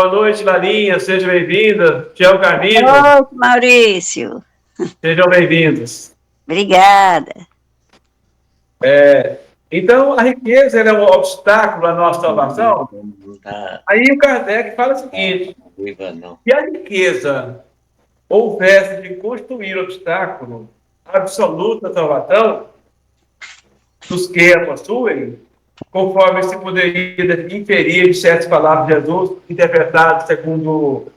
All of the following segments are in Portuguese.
Boa noite, Larinha. Seja bem-vinda. Tiago Carnino. Boa noite, Maurício. Sejam bem-vindos. Obrigada. Então, a riqueza é um obstáculo à nossa salvação? Aí o Kardec fala o seguinte, se a riqueza houvesse de construir obstáculo absoluto à salvação dos que a possuem, conforme se poderia inferir de certas palavras de Jesus, interpretadas segundo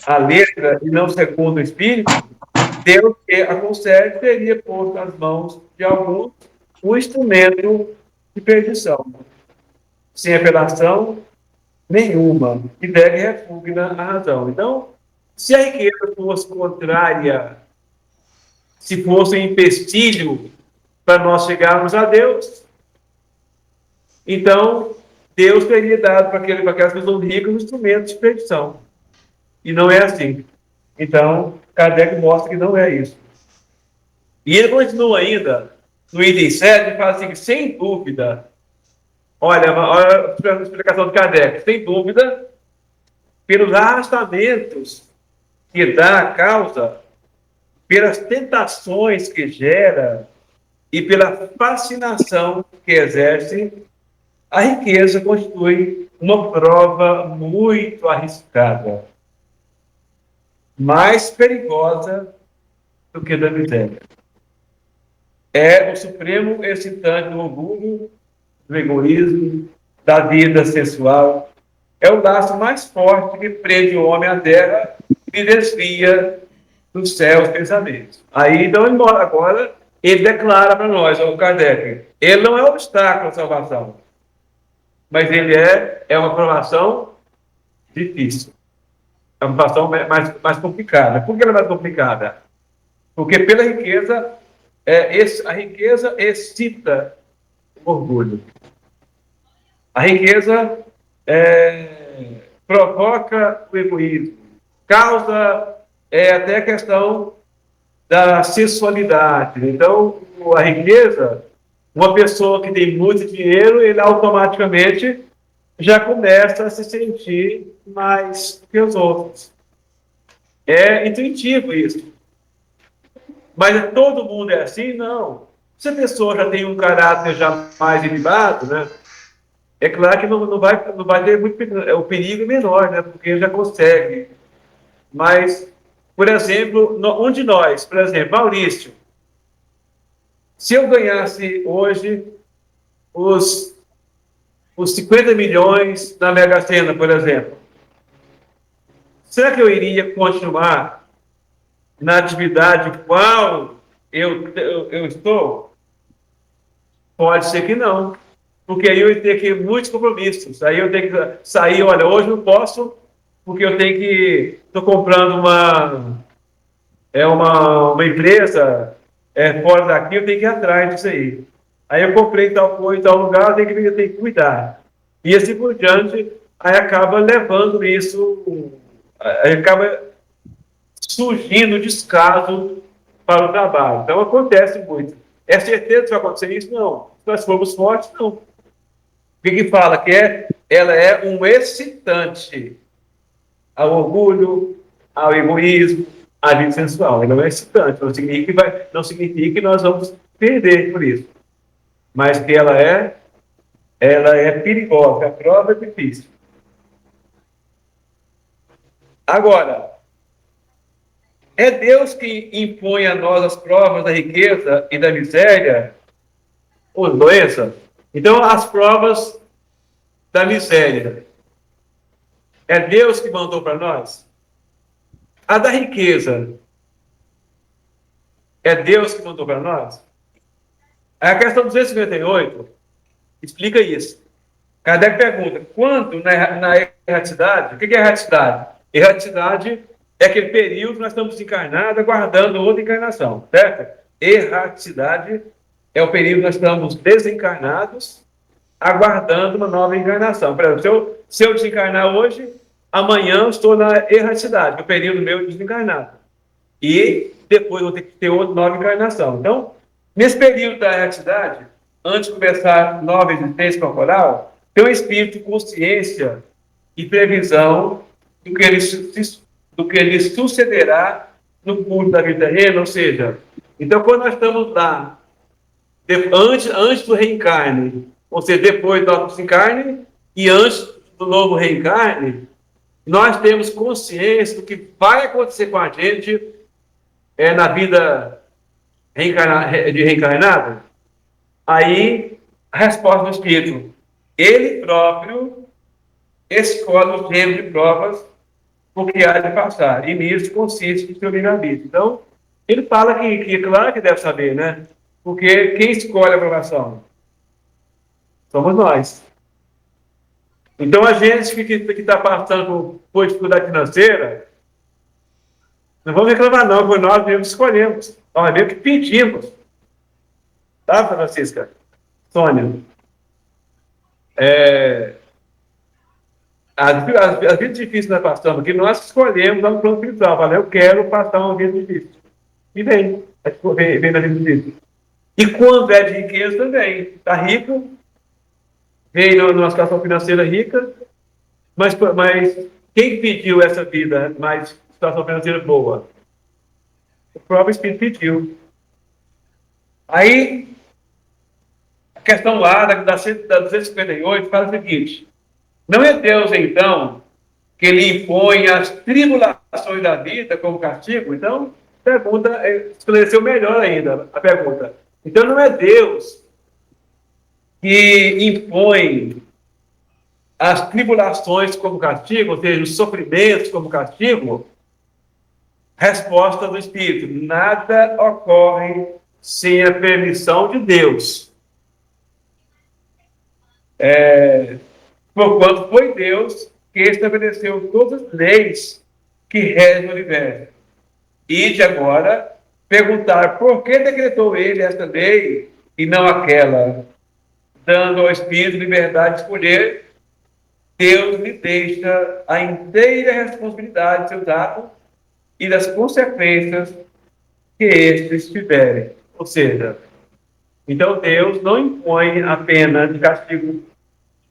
a letra e não segundo o Espírito, Deus que a concede teria posto nas mãos de alguns um instrumento de perdição, sem apelação nenhuma, que deve repugna à razão. Então, se a riqueza fosse contrária, se fosse um empecilho para nós chegarmos a Deus, então Deus teria dado para aquelas pessoas ricas um instrumento de perdição. E não é assim. Então, Kardec mostra que não é isso. E ele continua ainda, no item 7, e fala assim, sem dúvida, olha a explicação de Kardec, sem dúvida, pelos arrastamentos que dá a causa, pelas tentações que gera e pela fascinação que exerce, a riqueza constitui uma prova muito arriscada, mais perigosa do que da miséria. É o supremo excitante do orgulho, do egoísmo, da vida sensual. É o laço mais forte que prende o homem à terra e desvia dos céus pensamentos. Aí, então, agora, ele declara para nós, o Kardec, ele não é obstáculo à salvação, mas ele é uma provação difícil. É uma provação mais complicada. Por que ela é mais complicada? Porque pela riqueza, a riqueza excita o orgulho. A riqueza provoca o egoísmo, causa até a questão da sensualidade. Então, a riqueza, uma pessoa que tem muito dinheiro, ele automaticamente já começa a se sentir mais que os outros. É intuitivo isso. Mas todo mundo é assim? Não. Se a pessoa já tem um caráter já mais ilibado, né? É claro que não vai ter muito o perigo menor, né? Porque ele já consegue. Mas, por exemplo, um de nós, por exemplo, Maurício, se eu ganhasse hoje os 50 milhões na Mega Sena, por exemplo, será que eu iria continuar na atividade qual eu estou? Pode ser que não. Porque aí eu ia ter que muitos compromissos. Aí eu tenho que sair, olha, hoje não posso, porque eu tenho que... Estou comprando uma empresa fora daqui, eu tenho que ir atrás disso aí. Aí eu comprei tal coisa em tal lugar, eu tenho que cuidar. E assim por diante, aí acaba levando isso, aí acaba surgindo descaso para o trabalho. Então acontece muito. É certeza que vai acontecer isso? Não. Se nós formos fortes, não. O que fala? Que ela é um excitante ao orgulho, ao egoísmo, à vida sensual. Ela é um excitante. Não significa que nós vamos perder por isso. Mas que ela é perigosa. A prova é difícil. Agora, é Deus que impõe a nós as provas da riqueza e da miséria ou doença? Então, as provas da miséria, é Deus que mandou para nós? A da riqueza, é Deus que mandou para nós? A questão 258 explica isso. Kardec pergunta, quando na erraticidade, o que é erraticidade? Erraticidade é aquele período que nós estamos encarnados, aguardando outra encarnação, certo? Erraticidade é o período que nós estamos desencarnados, aguardando uma nova encarnação. Por exemplo, se eu desencarnar hoje, amanhã eu estou na erraticidade, o período meu de desencarnado. E depois eu vou ter que ter outra nova encarnação. Então, nesse período da erraticidade, antes de começar nova existência corporal, tem um espírito de consciência e previsão do que lhe sucederá no curso da vida terrena, ou seja, então quando nós estamos lá, antes do reencarne, ou seja, depois do nosso desencarne e antes do novo reencarne, nós temos consciência do que vai acontecer com a gente na vida de reencarnado. Aí, a resposta do Espírito, ele próprio escolhe os termos de provas porque há de passar, e nisso consiste o seu livre-arbítrio. Então, ele fala que claro que deve saber, né? Porque quem escolhe a aprovação? Somos nós. Então, a gente que está passando por dificuldade financeira, não vamos reclamar não, porque nós mesmos escolhemos. Nós mesmos que pedimos. Tá, Francisca? Sônia? As vidas difíceis nós passamos, que nós escolhemos lá no plano espiritual. Fala, eu quero passar uma vida difícil. E vem na vida difícil. E quando é de riqueza também. Está rico, veio numa situação financeira rica, mas quem pediu essa vida, mais situação financeira boa? O próprio Espírito pediu. Aí, a questão lá da 258 fala o seguinte: não é Deus, então, que lhe impõe as tribulações da vida como castigo? Então, a pergunta esclareceu melhor ainda a pergunta. Então, não é Deus que impõe as tribulações como castigo, ou seja, os sofrimentos como castigo? Resposta do Espírito: nada ocorre sem a permissão de Deus. Porquanto foi Deus que estabeleceu todas as leis que regem o universo. E de agora perguntar por que decretou ele esta lei e não aquela, dando ao Espírito liberdade de escolher. Deus lhe deixa a inteira responsabilidade de seus atos e das consequências que estes tiverem. Ou seja, então Deus não impõe a pena de castigo,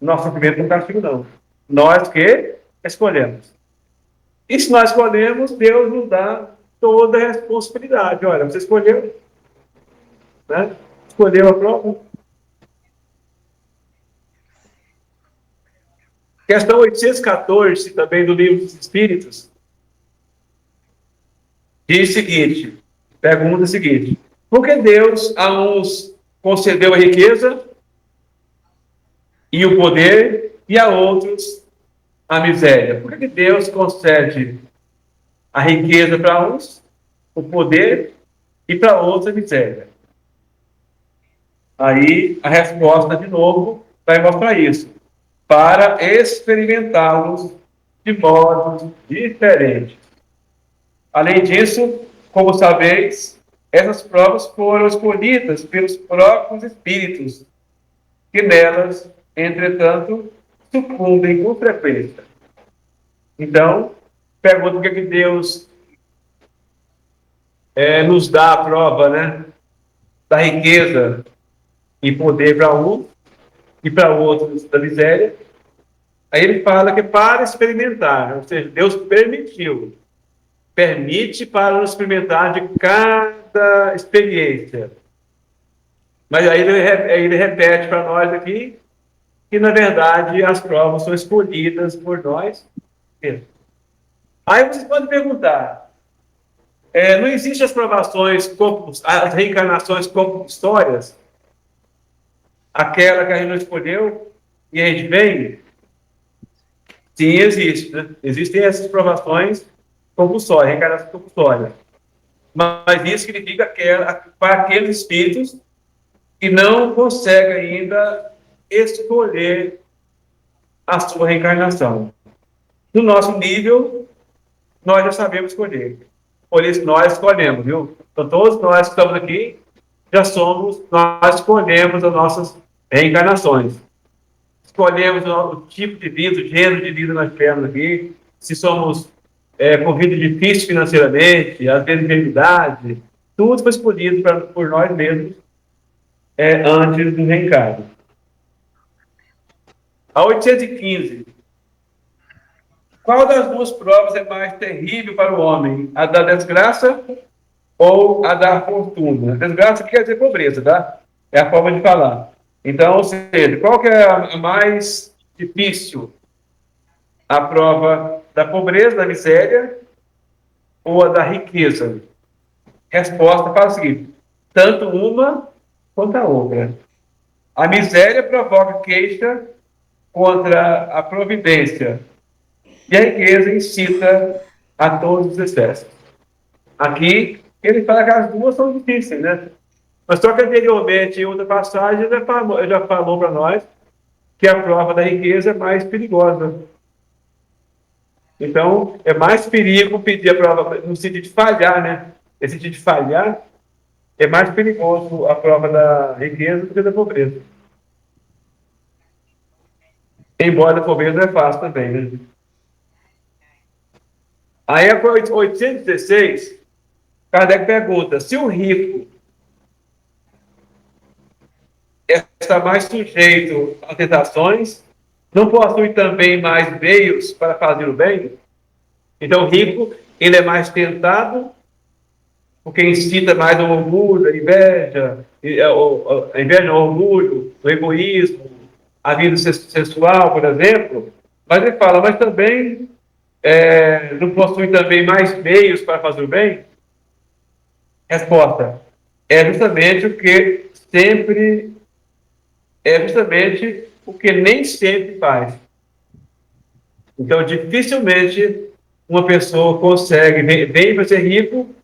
nosso sofrimento como castigo, não. Nós que escolhemos. E se nós escolhemos, Deus nos dá toda a responsabilidade. Olha, você escolheu, né? Escolheu a prova. Questão 814, também do Livro dos Espíritos, diz o seguinte, pergunta o seguinte: por que Deus a uns concedeu a riqueza e o poder e a outros a miséria? Por que Deus concede a riqueza para uns, o poder, e para outros a miséria? Aí a resposta, de novo, vai mostrar isso: para experimentá-los de modos diferentes. Além disso, como sabeis, essas provas foram escolhidas pelos próprios espíritos, que nelas, entretanto, sucumbem com frequência. Então, pergunta por que Deus nos dá a prova, né, da riqueza e poder para um e para outros da miséria. Aí ele fala que para experimentar, ou seja, Deus permite para nos experimentar de cada experiência. Mas aí ele repete para nós aqui que, na verdade, as provas são escolhidas por nós mesmos. Aí vocês podem perguntar, não existem as provações, as reencarnações como histórias? Aquela que a gente não escolheu e a gente vem? Sim, existe, né? Existem essas provações compulsórias, reencarnação compulsória. Mas isso significa para aqueles espíritos que não conseguem ainda escolher a sua reencarnação. No nosso nível, nós já sabemos escolher. Por isso, nós escolhemos, viu? Então, todos nós que estamos aqui, nós escolhemos as nossas reencarnações. Escolhemos o tipo de vida, o gênero de vida que nós temos aqui, se somos com vida difícil financeiramente, às vezes enfermidade, tudo foi escolhido por nós mesmos antes do reencarno. A 815 Qual das duas provas é mais terrível para o homem? A da desgraça ou a da fortuna? Desgraça quer dizer pobreza, tá? É a forma de falar. Então, ou seja, qual que é a mais difícil? A prova da pobreza, da miséria ou a da riqueza? Resposta para o seguinte: tanto uma quanto a outra. A miséria provoca queixa contra a providência e a riqueza incita a todos os excessos. Aqui, ele fala que as duas são difíceis, né? Mas só que anteriormente, em outra passagem, ele já falou para nós que a prova da riqueza é mais perigosa. Então, é mais perigo pedir a prova no sentido de falhar, né? Esse sentido de falhar é mais perigoso a prova da riqueza do que da pobreza. Embora a pobreza é fácil também, né? Aí, a 816, Kardec pergunta: se o rico está mais sujeito a tentações, não possui também mais meios para fazer o bem? Então, o rico, ele é mais tentado, porque incita mais o orgulho, a inveja, o orgulho, o egoísmo, a vida sexual, por exemplo. Mas ele fala, mas também não possui também mais meios para fazer o bem? Resposta: é justamente o que nem sempre faz. Então, dificilmente uma pessoa consegue, vem para ser rico,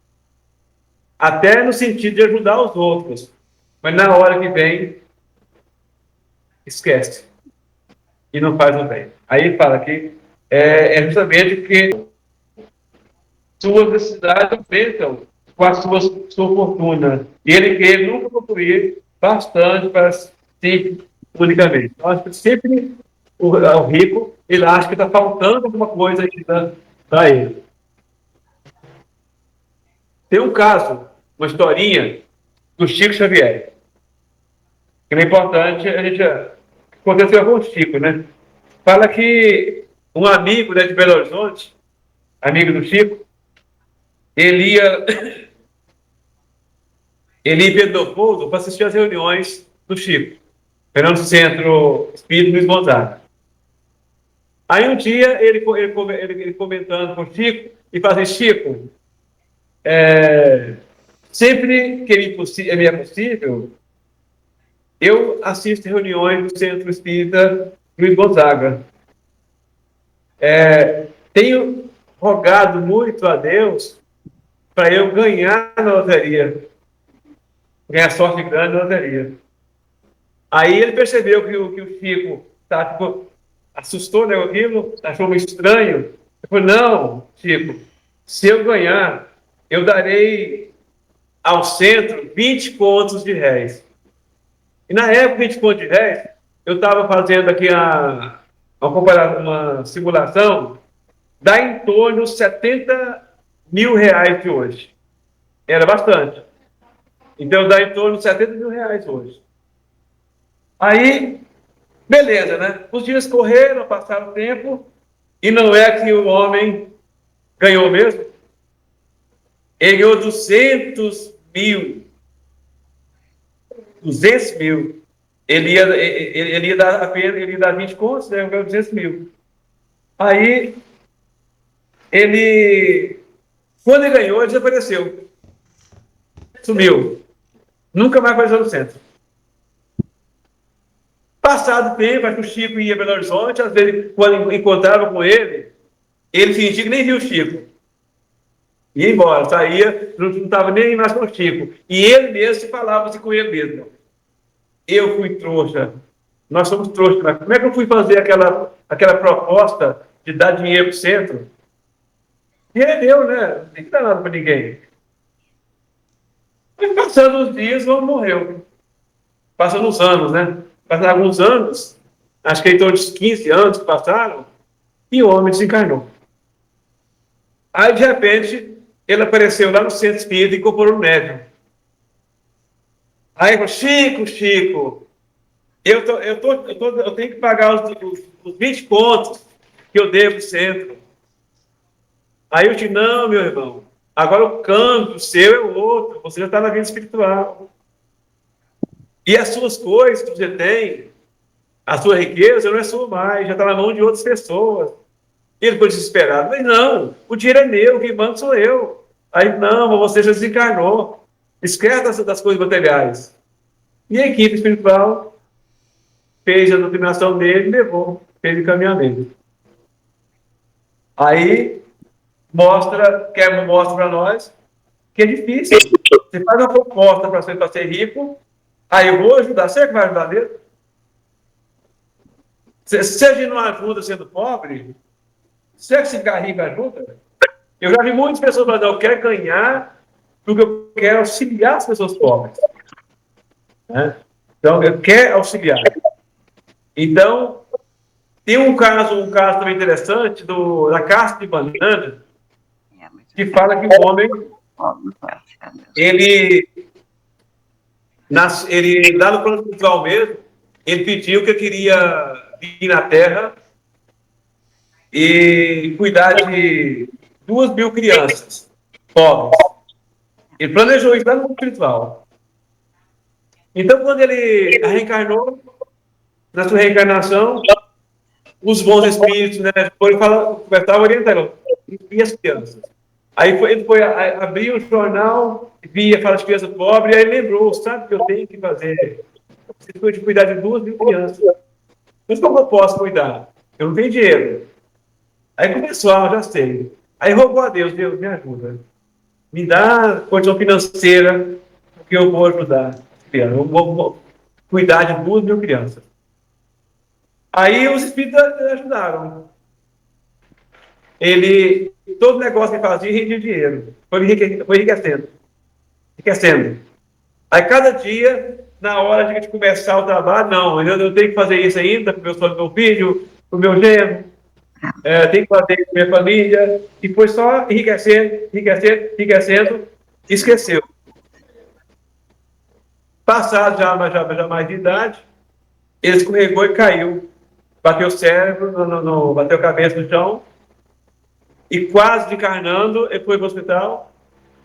até no sentido de ajudar os outros, mas na hora que vem, esquece e não faz o bem. Aí fala que é justamente porque suas necessidades aumentam com a sua fortuna. E ele nunca concluir bastante para si unicamente. Então, acho que sempre o rico, ele acha que está faltando alguma coisa ainda para ele. Tem um caso, uma historinha do Chico Xavier, que é importante a gente aconteceu com o Chico, né? Fala que um amigo, né, de Belo Horizonte, amigo do Chico, ele ia em Pedro Leopoldo para assistir às reuniões do Chico, no Centro Espírito Luiz Gonzaga. Aí um dia ele comentando com o Chico e fazendo: Chico, sempre que me é possível, eu assisto reuniões do Centro Espírita Luiz Gonzaga. Tenho rogado muito a Deus para eu ganhar na loteria, ganhar sorte grande na loteria. Aí ele percebeu que o Chico assustou, né, aquilo, achou muito estranho. Ele falou: não, Chico, se eu ganhar, eu darei ao centro 20 contos de réis. E na época, 20 contos de réis, eu estava fazendo aqui uma simulação, dá em torno de 70 mil reais de hoje. Era bastante. Então, dá em torno de 70 mil reais hoje. Aí, beleza, né? Os dias correram, passaram o tempo, e não é que o homem ganhou mesmo? Ele ganhou 200 mil. 200 mil. Ele ia dar apenas, ele ia dar 20 contos, né? Eu ganhei 200 mil. Aí, quando ele ganhou, ele desapareceu. Sumiu. Nunca mais apareceu no centro. Passado tempo, acho que o Chico ia a Belo Horizonte, às vezes, quando encontrava com ele fingia que nem viu o Chico. Ia embora, saía, não estava nem mais com o Chico. E ele mesmo se falava assim com ele mesmo: eu fui trouxa, nós somos trouxas, mas como é que eu fui fazer aquela proposta de dar dinheiro para o centro? E ele deu, né? Não tem que dar nada para ninguém. Mas passando os dias, o homem morreu. Passando os anos, né? Passaram alguns anos, acho que em torno de 15 anos que passaram, e o homem desencarnou. Aí, de repente, ele apareceu lá no centro espírita e incorporou no médium. Aí ele falou: Chico, eu tenho que pagar os 20 contos que eu devo no centro. Aí eu disse, não, meu irmão, agora o câmbio seu é outro, você já está na vida espiritual. E as suas coisas que você tem, a sua riqueza não é sua mais, já está na mão de outras pessoas. E ele ficou desesperado. Mas não, o dinheiro é meu, quem manda sou eu. Aí, não, você já desencarnou. Esquece das coisas materiais. E a equipe espiritual fez a doutrinação dele e levou, fez o encaminhamento. Aí mostra para nós que é difícil. Você faz uma proposta para ser rico, aí eu vou ajudar. Será que vai ajudar mesmo? Se a gente não ajuda sendo pobre, será que se ficar rico ajuda? Eu já vi muitas pessoas falando, eu quero ganhar porque eu quero auxiliar as pessoas pobres. Né? Então, eu quero auxiliar. Então, tem um caso também interessante da casca de banana, que fala que o homem, ele lá no plano espiritual mesmo, ele pediu que eu queria vir na Terra e cuidar de 2.000 crianças pobres. Ele planejou isso lá no mundo espiritual. Então, quando ele reencarnou, na sua reencarnação, os bons espíritos, né, começavam orientando, e as crianças. Aí ele foi abrir o jornal, via aquelas crianças pobres, e aí lembrou, sabe que eu tenho que fazer? Eu preciso de cuidar de 2.000 crianças. Mas como eu posso cuidar? Eu não tenho dinheiro. Aí começou, já sei. Aí rogou a Deus, Deus, me ajuda. Me dá condição financeira, porque eu vou ajudar. Eu vou cuidar de 2.000 crianças. Aí os espíritos ajudaram. Todo negócio que fazia, rendia dinheiro. Foi enriquecendo. Aí cada dia, na hora de a gente começar o trabalho, não, eu tenho que fazer isso ainda para o meu filho, para o meu genro, tenho que fazer com a minha família, e foi só enriquecendo, esqueceu. Passado já mais de idade, ele escorregou e caiu. Bateu o cérebro, bateu a cabeça no chão, e quase desencarnando, ele foi para o hospital.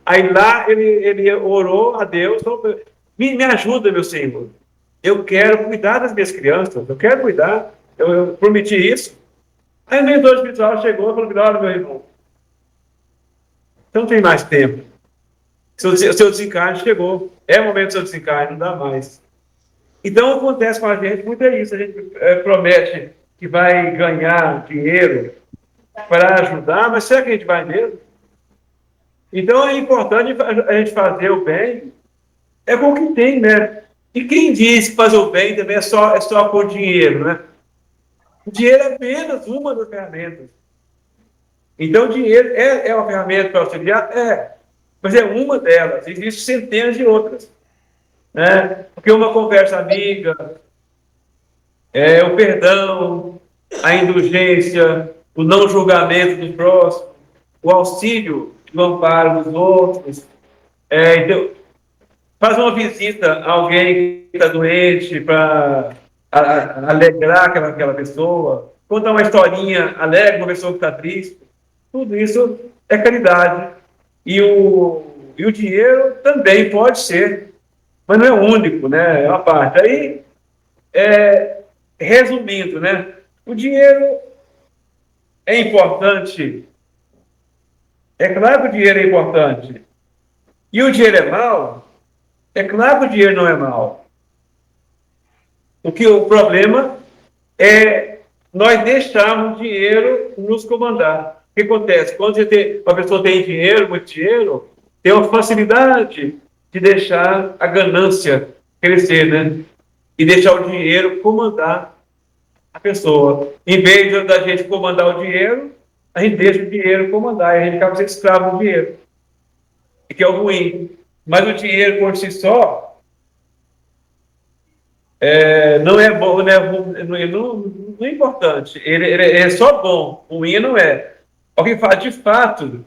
Aí lá ele orou a Deus, falou, me ajuda, meu Senhor. Eu quero cuidar das minhas crianças, eu quero cuidar, eu prometi isso. Aí o mentor espiritual chegou e falou, olha, meu irmão, você não tem mais tempo. O seu desencarne chegou. É o momento do seu desencarne, não dá mais. Então, acontece com a gente, muito é isso. A gente promete que vai ganhar dinheiro para ajudar, mas será que a gente vai mesmo? Então, é importante a gente fazer o bem, é com o que tem, né? E quem diz que fazer o bem também é só por dinheiro, né? O dinheiro é apenas uma das ferramentas. Então, o dinheiro é uma ferramenta para auxiliar? É. Mas é uma delas. Existem centenas de outras. Né? Porque uma conversa amiga, o perdão, a indulgência, o não julgamento do próximo, o auxílio, o amparo dos outros. Então, faz uma visita a alguém que está doente para alegrar aquela pessoa, contar uma historinha alegre, uma pessoa que está triste. Tudo isso é caridade. E o dinheiro também pode ser, mas não é o único, né? É uma parte. Aí, resumindo, né? O dinheiro é importante. É claro que o dinheiro é importante. E o dinheiro é mau? É claro que o dinheiro não é mau. O problema é nós deixarmos o dinheiro nos comandar. O que acontece? Quando uma pessoa tem dinheiro, muito dinheiro, tem uma facilidade de deixar a ganância crescer, né? E deixar o dinheiro comandar a pessoa. Em vez da gente comandar o dinheiro, a gente deixa o dinheiro comandar, e a gente acaba sendo escravo do dinheiro. Que é o ruim. Mas o dinheiro por si só não é bom, não é importante. Ele é só bom, o ruim não é. Alguém fala, de fato,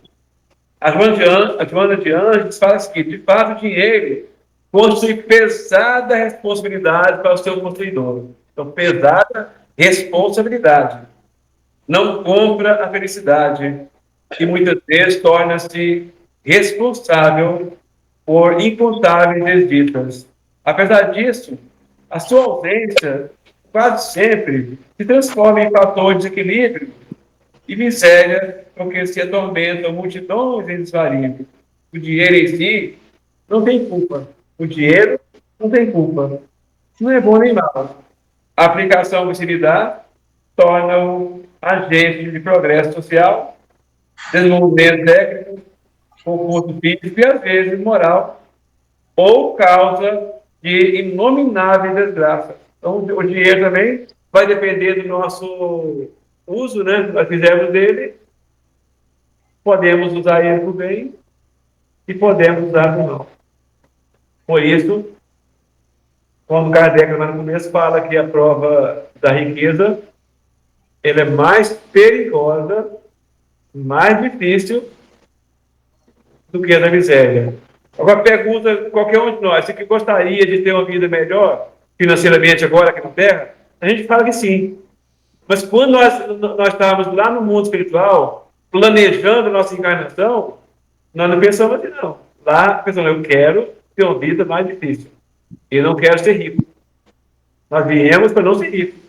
a Joana de Anjos fala assim, de fato, o dinheiro possui pesada responsabilidade para o seu possuidor. Então, pesada responsabilidade. Não compra a felicidade. e muitas vezes torna-se responsável por incontáveis desditas. Apesar disso, a sua ausência quase sempre se transforma em fator de desequilíbrio e miséria, porque se atormentam multidões em desvario. O dinheiro em si não tem culpa. O dinheiro não tem culpa. Não é bom nem mal. A aplicação que se lhe dá torna-o agente de progresso social, desenvolvimento técnico, conforto físico e, às vezes, moral, ou causa de inomináveis desgraças. Então, o dinheiro também vai depender do nosso uso, né? Nós fizemos dele, podemos usar ele para o bem e podemos usar para o mal. Por isso, quando Kardec, lá no começo, fala que a prova da riqueza ela é mais perigosa, mais difícil do que a da miséria. Agora, pergunta qualquer um de nós, se que gostaria de ter uma vida melhor financeiramente agora aqui na Terra, a gente fala que sim. Mas quando nós estávamos lá no mundo espiritual, planejando a nossa encarnação, nós não pensamos assim, não. Lá, pensando, eu quero ter uma vida mais difícil. Eu não quero ser rico. Nós viemos para não ser rico.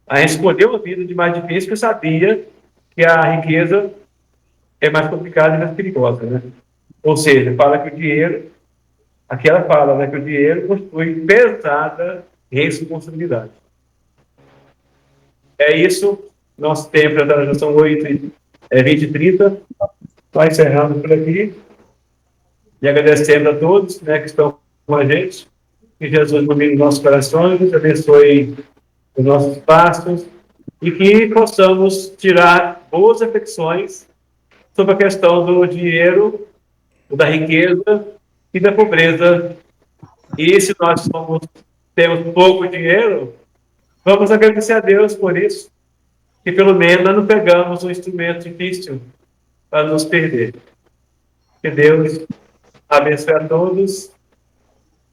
A gente escolheu uma vida de mais difícil porque sabia que a riqueza é mais complicada e mais perigosa, né? Ou seja, fala que o dinheiro, aquela fala, né, que o dinheiro constitui pesada responsabilidade. É isso, nosso tempo já são 20h30, vai encerrando por aqui, e agradecendo a todos, né, que estão com a gente, que Jesus ilumine nossos corações, abençoe os nossos passos, e que possamos tirar boas reflexões sobre a questão do dinheiro, da riqueza e da pobreza. E se nós temos pouco dinheiro, vamos agradecer a Deus por isso, que pelo menos nós não pegamos um instrumento difícil para nos perder. Que Deus abençoe a todos,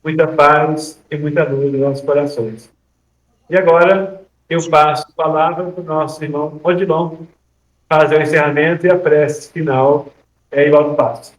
muita paz e muita luz nos nossos corações. E agora eu passo a palavra para o nosso irmão Odilon fazer o encerramento e a prece final. É igual do passo.